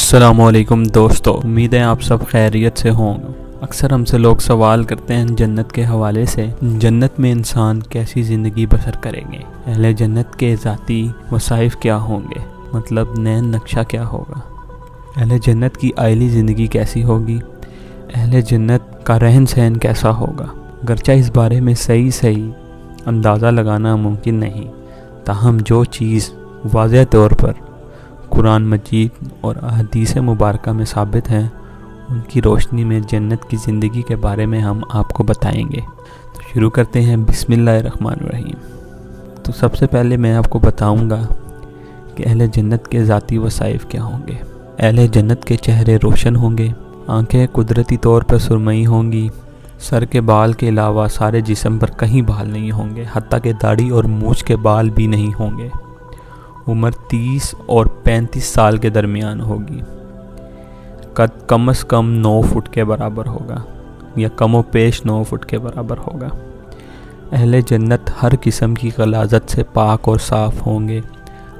السلام علیکم دوستو، امید ہے آپ سب خیریت سے ہوں گے۔ اکثر ہم سے لوگ سوال کرتے ہیں جنت کے حوالے سے، جنت میں انسان کیسی زندگی بسر کریں گے، اہل جنت کے ذاتی وصائف کیا ہوں گے، مطلب نین نقشہ کیا ہوگا، اہل جنت کی آئلی زندگی کیسی ہوگی، اہل جنت کا رہن سہن کیسا ہوگا۔ گرچہ اس بارے میں صحیح اندازہ لگانا ممکن نہیں، تاہم جو چیز واضح طور پر قرآن مجید اور احادیث مبارکہ میں ثابت ہیں، ان کی روشنی میں جنت کی زندگی کے بارے میں ہم آپ کو بتائیں گے۔ تو شروع کرتے ہیں، بسم اللہ الرحمن الرحیم۔ تو سب سے پہلے میں آپ کو بتاؤں گا کہ اہل جنت کے ذاتی وصائف کیا ہوں گے۔ اہل جنت کے چہرے روشن ہوں گے، آنکھیں قدرتی طور پر سرمئی ہوں گی، سر کے بال کے علاوہ سارے جسم پر کہیں بال نہیں ہوں گے، حتیٰ کہ داڑھی اور مونچھ کے بال بھی نہیں ہوں گے۔ عمر 30 اور 35 سال کے درمیان ہوگی۔ قد کم از کم 9 فٹ کے برابر ہوگا یا کم و پیش 9 فٹ کے برابر ہوگا۔ اہل جنت ہر قسم کی غلاظت سے پاک اور صاف ہوں گے،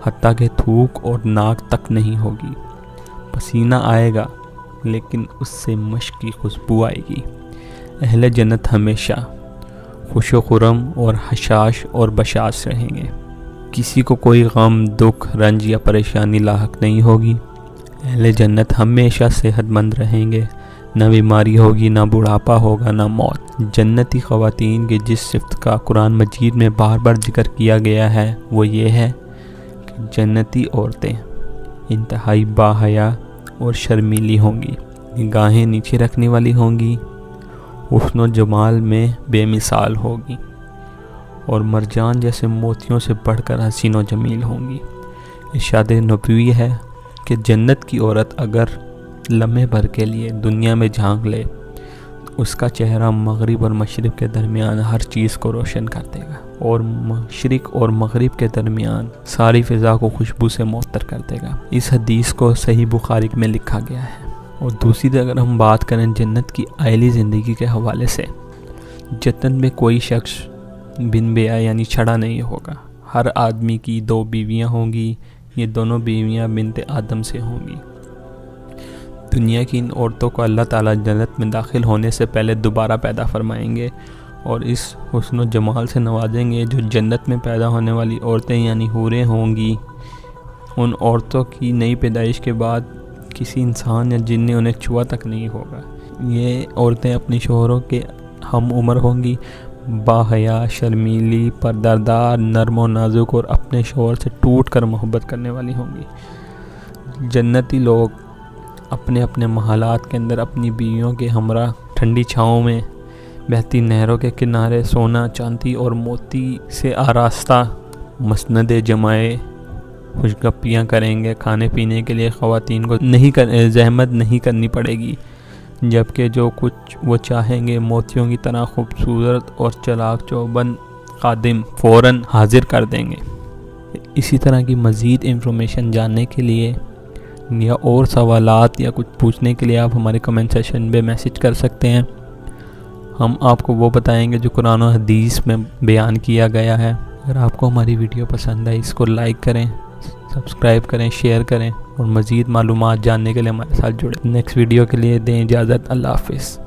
حتیٰ کہ تھوک اور ناک تک نہیں ہوگی۔ پسینہ آئے گا لیکن اس سے مشک کی خوشبو آئے گی۔ اہل جنت ہمیشہ خوش و خرم اور حشاش اور بشاش رہیں گے۔ کسی کو کوئی غم، دکھ، رنج یا پریشانی لاحق نہیں ہوگی۔ اہل جنت ہمیشہ صحت مند رہیں گے، نہ بیماری ہوگی، نہ بڑھاپا ہوگا، نہ موت۔ جنتی خواتین کی جس صفت کا قرآن مجید میں بار بار ذکر کیا گیا ہے وہ یہ ہے کہ جنتی عورتیں انتہائی باحیا اور شرمیلی ہوں گی، نگاہیں نیچے رکھنے والی ہوں گی، حسن و جمال میں بے مثال ہوگی اور مرجان جیسے موتیوں سے بڑھ کر حسین و جمیل ہوں گی۔ ارشاد نبوی ہے کہ جنت کی عورت اگر لمحے بھر کے لیے دنیا میں جھانک لے تو اس کا چہرہ مغرب اور مشرق کے درمیان ہر چیز کو روشن کر دے گا، اور مشرق اور مغرب کے درمیان ساری فضا کو خوشبو سے معطر کر دے گا۔ اس حدیث کو صحیح بخاری میں لکھا گیا ہے۔ اور دوسری طرف اگر ہم بات کریں جنت کی آئلی زندگی کے حوالے سے، جنت میں کوئی شخص بن بیاہ یعنی چھڑا نہیں ہوگا۔ ہر آدمی کی 2 بیویاں ہوں گی، یہ دونوں بیویاں بنت آدم سے ہوں گی۔ دنیا کی ان عورتوں کو اللہ تعالیٰ جنت میں داخل ہونے سے پہلے دوبارہ پیدا فرمائیں گے اور اس حسن و جمال سے نوازیں گے جو جنت میں پیدا ہونے والی عورتیں یعنی حوریں ہوں گی۔ ان عورتوں کی نئی پیدائش کے بعد کسی انسان یا جن نے انہیں چھوا تک نہیں ہوگا۔ یہ عورتیں اپنی شوہروں کے ہم عمر ہوں گی، باحیا، شرمیلی، پردردار، نرم و نازک اور اپنے شوہر سے ٹوٹ کر محبت کرنے والی ہوں گی۔ جنتی لوگ اپنے اپنے محلات کے اندر اپنی بیویوں کے ہمراہ ٹھنڈی چھاؤں میں بہتی نہروں کے کنارے سونا، چاندی اور موتی سے آراستہ مسند جمائے خوشگپیاں کریں گے۔ کھانے پینے کے لیے خواتین کو زحمت نہیں کرنی پڑے گی، جبکہ جو کچھ وہ چاہیں گے موتیوں کی طرح خوبصورت اور چالاک چوبند خادم فوراً حاضر کر دیں گے۔ اسی طرح کی مزید انفارمیشن جاننے کے لیے یا اور سوالات یا کچھ پوچھنے کے لیے آپ ہمارے کمنٹ سیکشن میں میسج کر سکتے ہیں۔ ہم آپ کو وہ بتائیں گے جو قرآن و حدیث میں بیان کیا گیا ہے۔ اگر آپ کو ہماری ویڈیو پسند ہے اس کو لائک کریں، سبسکرائب کریں، شیئر کریں اور مزید معلومات جاننے کے لیے ہمارے ساتھ جڑیں۔ نیکسٹ ویڈیو کے لیے دیں اجازت۔ اللہ حافظ۔